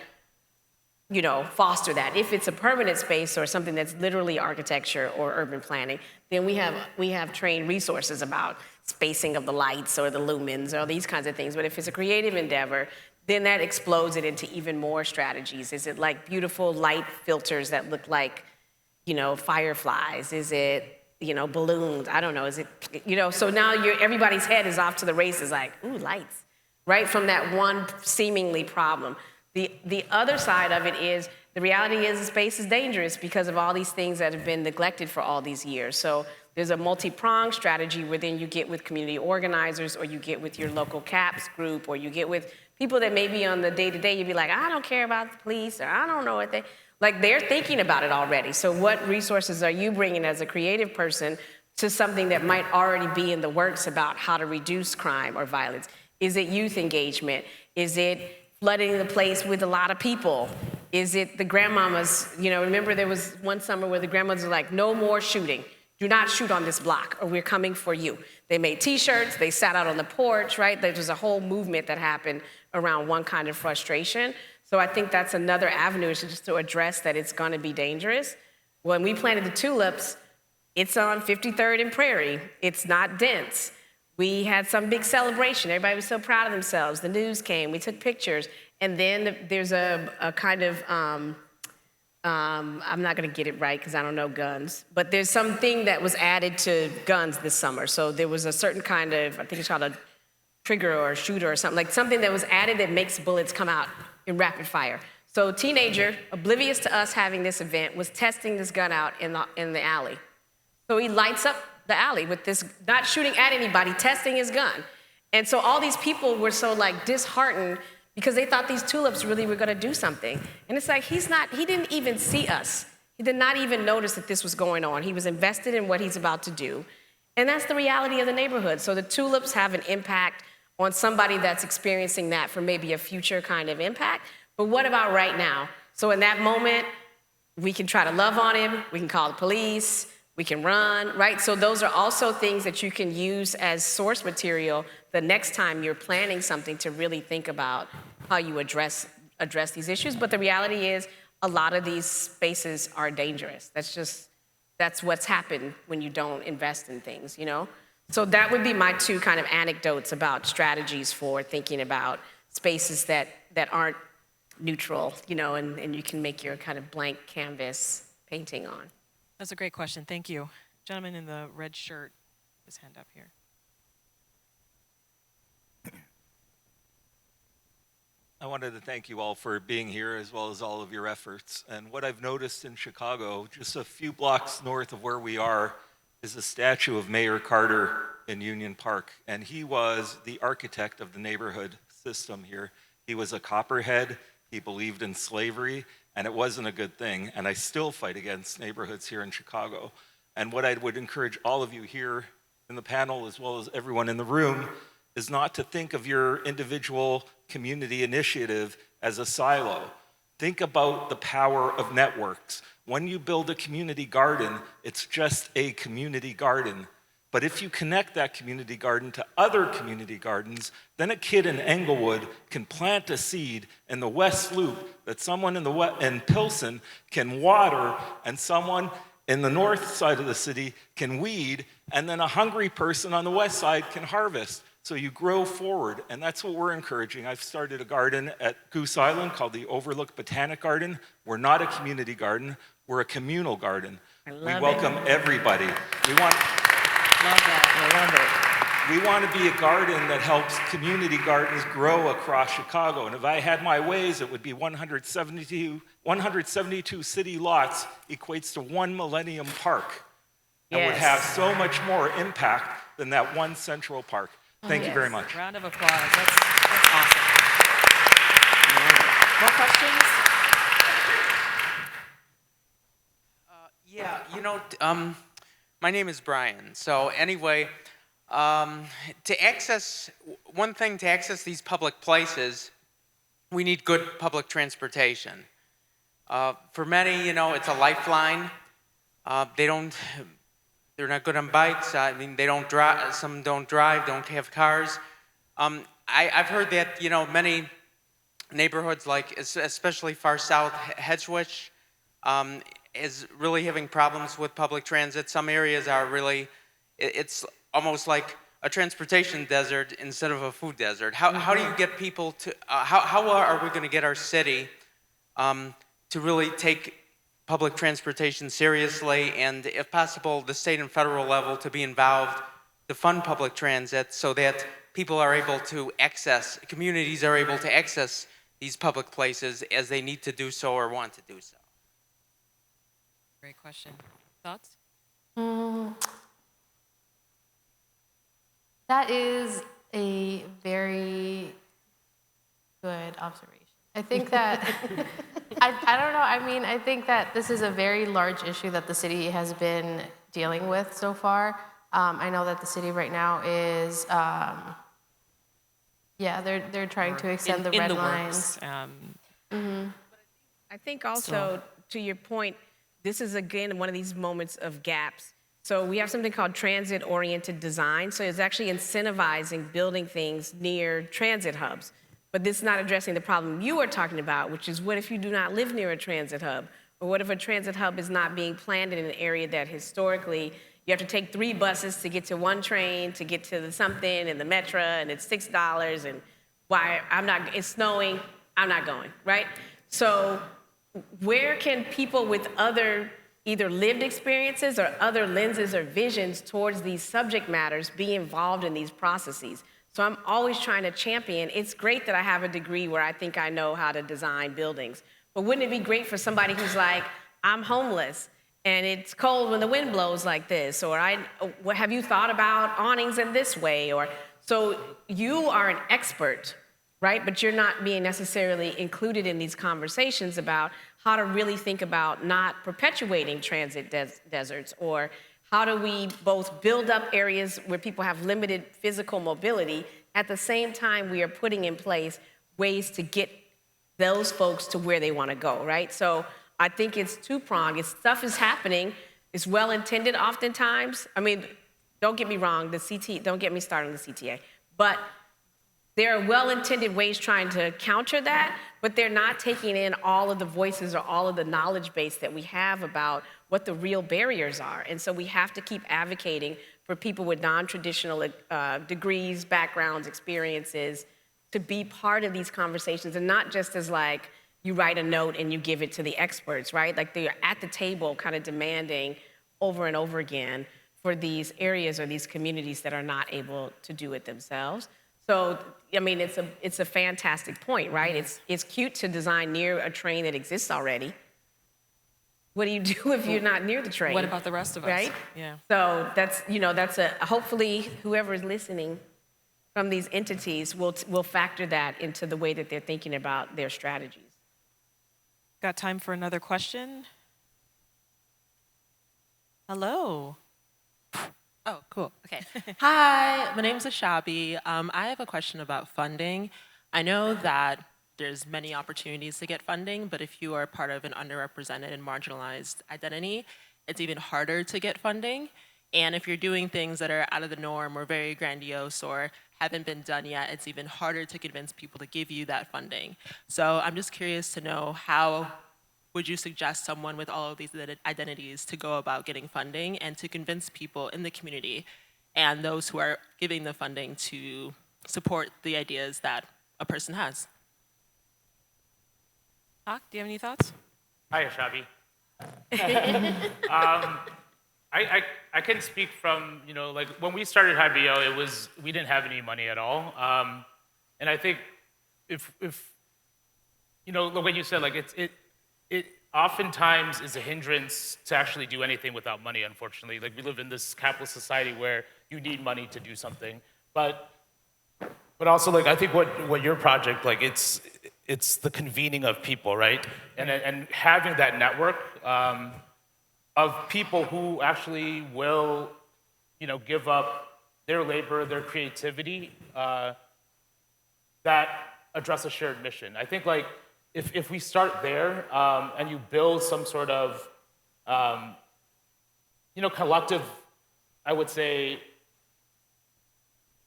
foster that? If it's a permanent space or something that's literally architecture or urban planning, then we have trained resources about spacing of the lights or the lumens or these kinds of things. But if it's a creative endeavor, then that explodes it into even more strategies. Is it like beautiful light filters that look like, fireflies? Is it, balloons? I don't know. Is it, so now everybody's head is off to the races like, ooh, lights, right? From that one seemingly problem. The other side of it is the reality is the space is dangerous because of all these things that have been neglected for all these years. So there's a multi-pronged strategy where then you get with community organizers or you get with your local CAPS group or you get with people that maybe on the day-to-day you'd be like, I don't care about the police or I don't know what they're thinking about it already. So what resources are you bringing as a creative person to something that might already be in the works about how to reduce crime or violence? Is it youth engagement? Is it flooding the place with a lot of people? Is it the grandmamas? Remember there was one summer where the grandmothers were like, no more shooting. Do not shoot on this block or we're coming for you. They made t-shirts, they sat out on the porch, right? There was a whole movement that happened around one kind of frustration. So I think that's another avenue is just to address that it's gonna be dangerous. When we planted the tulips, it's on 53rd and Prairie. It's not dense. We had some big celebration. Everybody was so proud of themselves. The news came, we took pictures. And then there's a kind of, I'm not gonna get it right because I don't know guns, but there's something that was added to guns this summer. So there was a certain kind of, I think it's called a trigger or a shooter or something, like something that was added that makes bullets come out in rapid fire. So a teenager, oblivious to us having this event, was testing this gun out in the alley. So he lights up the alley with this, not shooting at anybody, testing his gun. And so all these people were so disheartened because they thought these tulips really were gonna do something. And it's like, he didn't even see us. He did not even notice that this was going on. He was invested in what he's about to do. And that's the reality of the neighborhood. So the tulips have an impact on somebody that's experiencing that for maybe a future kind of impact. But what about right now? So in that moment, we can try to love on him, we can call the police, we can run, right? So those are also things that you can use as source material the next time you're planning something to really think about how you address these issues. But the reality is a lot of these spaces are dangerous. That's just that's what's happened when you don't invest in things, you know? So that would be my two kind of anecdotes about strategies for thinking about spaces that aren't neutral, you know, and you can make your kind of blank canvas painting on. That's a great question. Thank you. Gentleman in the red shirt, his hand up here. I wanted to thank you all for being here, as well as all of your efforts. And what I've noticed in Chicago, just a few blocks north of where we are, is a statue of Mayor Carter in Union Park. And he was the architect of the neighborhood system here. He was a copperhead, he believed in slavery, and it wasn't a good thing. And I still fight against neighborhoods here in Chicago. And what I would encourage all of you here in the panel, as well as everyone in the room, is not to think of your individual community initiative as a silo. Think about the power of networks. When you build a community garden, it's just a community garden. But if you connect that community garden to other community gardens, then a kid in Englewood can plant a seed in the West Loop that someone in Pilsen can water, and someone in the north side of the city can weed, and then a hungry person on the west side can harvest. So you grow forward, and that's what we're encouraging. I've started a garden at Goose Island called the Overlook Botanic Garden. We're not a community garden, we're a communal garden. We welcome everybody. We want to be a garden that helps community gardens grow across Chicago. And if I had my ways, it would be 172 city lots equates to 1 Millennium Park. And would have so much more impact than that one central park. Thank you very much. Round of applause. That's awesome. More questions? Yeah, you know, my name is Brian. So anyway, to access these public places, we need good public transportation. For many, you know, it's a lifeline. They're not good on bikes. I mean, they don't drive. Some don't drive. Don't have cars. I've heard that, you know, many neighborhoods, like especially far south, Hedgewick, is really having problems with public transit. Some areas are really, it's almost like a transportation desert instead of a food desert. How do you get people to? How are we going to get our city to really take public transportation seriously, and if possible, the state and federal level to be involved to fund public transit so that people are able to access, communities are able to access these public places as they need to do so or want to do so? Great question. Thoughts? That is a very good observation. I think that, I don't know, I mean, I think that this is a very large issue that the city has been dealing with so far. I know that the city right now is, they're trying to extend the red lines. I think also, to your point, this is again one of these moments of gaps. So we have something called transit-oriented design. So it's actually incentivizing building things near transit hubs. But this is not addressing the problem you are talking about, which is what if you do not live near a transit hub? Or what if a transit hub is not being planned in an area that historically you have to take 3 buses to get to one train, to get to the something and the Metro, and it's $6, and why it's snowing, I'm not going, right? So where can people with other either lived experiences or other lenses or visions towards these subject matters be involved in these processes? So I'm always trying to champion. It's great that I have a degree where I think I know how to design buildings, but wouldn't it be great for somebody who's like, I'm homeless and it's cold when the wind blows like this, or have you thought about awnings in this way? Or so you are an expert, right? But you're not being necessarily included in these conversations about how to really think about not perpetuating transit deserts, or how do we both build up areas where people have limited physical mobility, at the same time we are putting in place ways to get those folks to where they want to go, right? So I think it's two-pronged. Stuff is happening. It's well-intended oftentimes. I mean, don't get me wrong, don't get me started on the CTA, but there are well-intended ways trying to counter that, but they're not taking in all of the voices or all of the knowledge base that we have about what the real barriers are. And so we have to keep advocating for people with non-traditional degrees, backgrounds, experiences, to be part of these conversations, and not just as like, you write a note and you give it to the experts, right? Like they're at the table kind of demanding over and over again for these areas or these communities that are not able to do it themselves. So, I mean, it's a fantastic point, right? It's cute to design near a train that exists already. What do you do if you're not near the train? What about the rest of us? Right? Yeah. So that's, hopefully whoever is listening from these entities will factor that into the way that they're thinking about their strategies. Got time for another question? Hello. Oh, cool. Okay. Hi, my name is Ashabi. I have a question about funding. I know that there's many opportunities to get funding, but if you are part of an underrepresented and marginalized identity, it's even harder to get funding. And if you're doing things that are out of the norm or very grandiose or haven't been done yet, it's even harder to convince people to give you that funding. So I'm just curious to know, how would you suggest someone with all of these identities to go about getting funding and to convince people in the community and those who are giving the funding to support the ideas that a person has? Hawk, do you have any thoughts? Hi, Ashabi. I can speak from, like when we started HAIBAYÅ, we didn't have any money at all. And I think if what you said, like it oftentimes is a hindrance to actually do anything without money, unfortunately. Like we live in this capitalist society where you need money to do something. But also, like, I think what your project, like, it's the convening of people, right? And having that network of people who actually will, give up their labor, their creativity, that address a shared mission. I think, like, if we start there and you build some sort of, collective, I would say,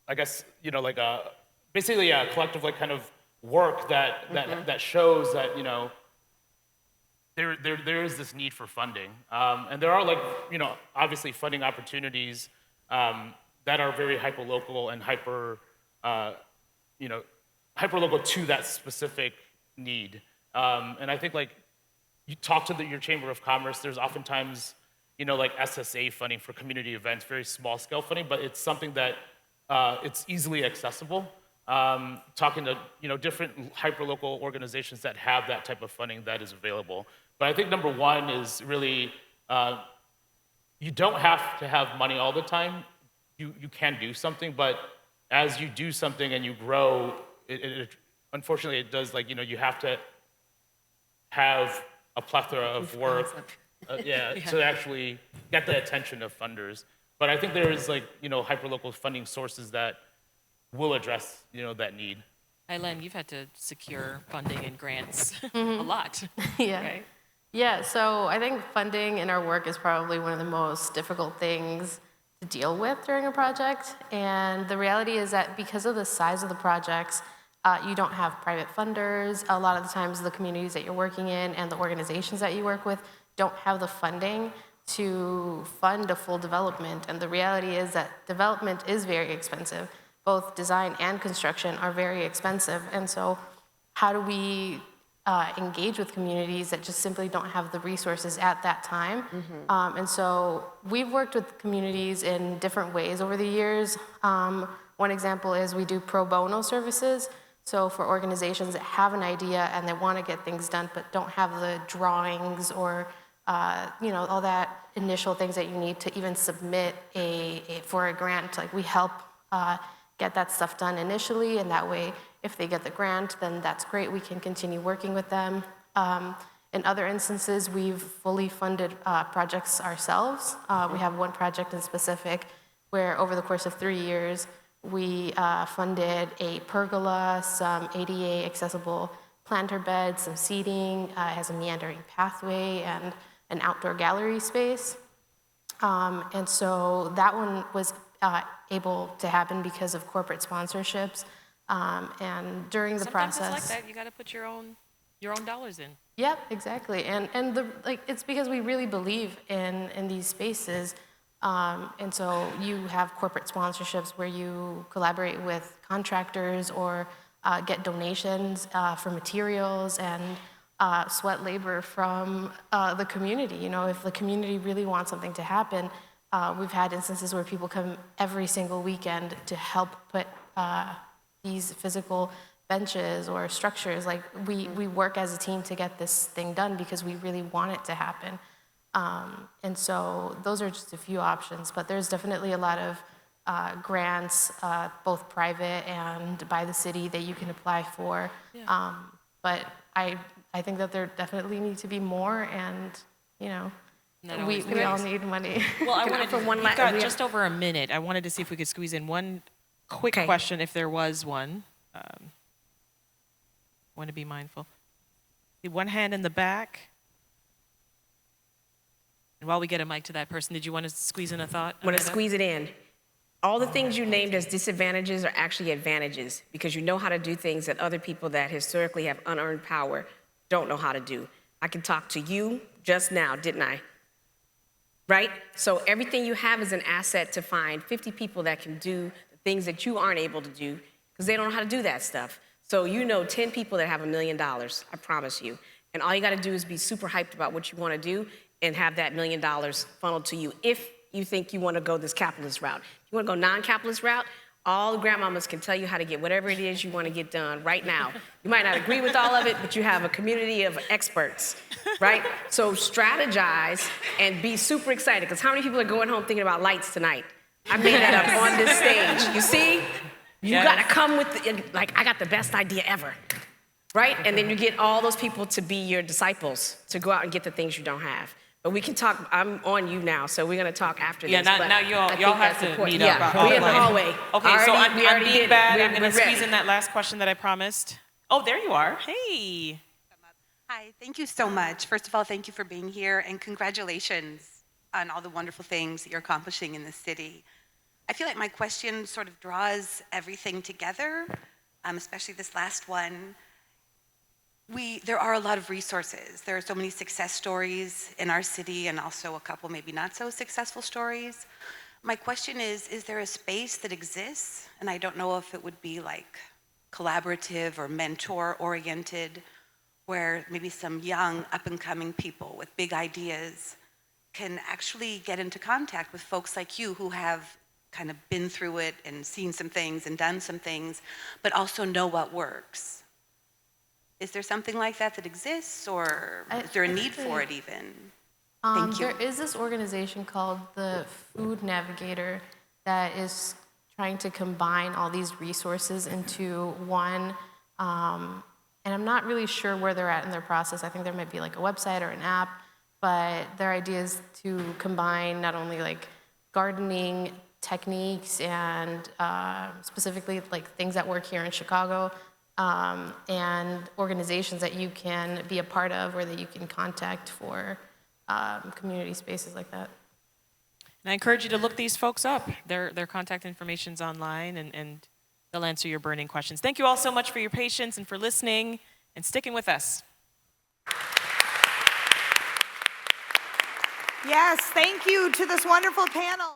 I guess, like basically a collective, like, kind of work that shows that, there is this need for funding. And there are, like, obviously funding opportunities that are very hyperlocal and hyperlocal to that specific need. And I think, like, you talk to your Chamber of Commerce, there's oftentimes, like SSA funding for community events, very small scale funding, but it's something that it's easily accessible. Talking to, different hyperlocal organizations that have that type of funding that is available. But I think number one is really, you don't have to have money all the time. You can do something, but as you do something and you grow, unfortunately it does, like, you have to have a plethora of work to actually get the attention of funders. But I think there is, like, hyperlocal funding sources that will address, that need. Aylen, you've had to secure funding and grants a lot. Yeah. Right? Yeah, so I think funding in our work is probably one of the most difficult things to deal with during a project. And the reality is that because of the size of the projects, you don't have private funders. A lot of the times the communities that you're working in and the organizations that you work with don't have the funding to fund a full development. And the reality is that development is very expensive. Both design and construction are very expensive. And so how do we engage with communities that just simply don't have the resources at that time? And so we've worked with communities in different ways over the years. One example is we do pro bono services. So for organizations that have an idea and they want to get things done but don't have the drawings or all that initial things that you need to even submit for a grant, like we help get that stuff done initially, and that way if they get the grant, then that's great, we can continue working with them. In other instances, we've fully funded projects ourselves. We have one project in specific where over the course of 3 years, we funded a pergola, some ADA accessible planter beds, some seating, it has a meandering pathway, and an outdoor gallery space. And so that one was able to happen because of corporate sponsorships. And during the Sometimes process, it's like that. You got to put your own dollars in. Yep, exactly. And it's because we really believe in these spaces. And so you have corporate sponsorships where you collaborate with contractors or get donations for materials and sweat labor from the community. You know, if the community really wants something to happen, we've had instances where people come every single weekend to help put these physical benches or structures. Like we work as a team to get this thing done because we really want it to happen. And so those are just a few options, but there's definitely a lot of grants, both private and by the city, that you can apply for. Yeah. But I think that there definitely need to be more, and you know, we all need money. Well, I wanted we've got just over a minute. I wanted to see if we could squeeze in one quick question, if there was one. Want to be mindful. See one hand in the back. And while we get a mic to that person, did you want to squeeze in a thought? I want to squeeze it in. All the things you named as disadvantages are actually advantages, because you know how to do things that other people that historically have unearned power don't know how to do. I can talk to you just now, didn't I? Right? So everything you have is an asset to find 50 people that can do the things that you aren't able to do because they don't know how to do that stuff. So you know 10 people that have $1 million, I promise you. And all you got to do is be super hyped about what you want to do and have that $1 million funneled to you if you think you want to go this capitalist route. If you want to go non-capitalist route, all the grandmamas can tell you how to get whatever it is you want to get done right now. You might not agree with all of it, but you have a community of experts, right? So strategize and be super excited, because how many people are going home thinking about lights tonight? I made that up on this stage. You see? You got to come with, like, I got the best idea ever, right? And then you get all those people to be your disciples, to go out and get the things you don't have. But we can talk, I'm on you now, so we're going to talk after this. Yeah, now y'all have to meet up. Yeah, we're in the hallway. Okay, so I'm being bad. I'm going to squeeze in that last question that I promised. Oh, there you are. Hey. Hi, thank you so much. First of all, thank you for being here, and congratulations on all the wonderful things that you're accomplishing in the city. I feel like my question sort of draws everything together, especially this last one. There are a lot of resources. There are so many success stories in our city, and also a couple maybe not so successful stories. My question is there a space that exists, and I don't know if it would be like collaborative or mentor-oriented, where maybe some young up-and-coming people with big ideas can actually get into contact with folks like you who have kind of been through it and seen some things and done some things, but also know what works. Is there something like that that exists, or is there a need for it even? Thank you. There is this organization called the Food Navigator that is trying to combine all these resources into one, and I'm not really sure where they're at in their process. I think there might be like a website or an app, but their idea is to combine not only like gardening techniques and specifically like things that work here in Chicago, and organizations that you can be a part of or that you can contact for community spaces like that. And I encourage you to look these folks up. Their contact information's online, and they'll answer your burning questions. Thank you all so much for your patience and for listening and sticking with us. Yes, thank you to this wonderful panel.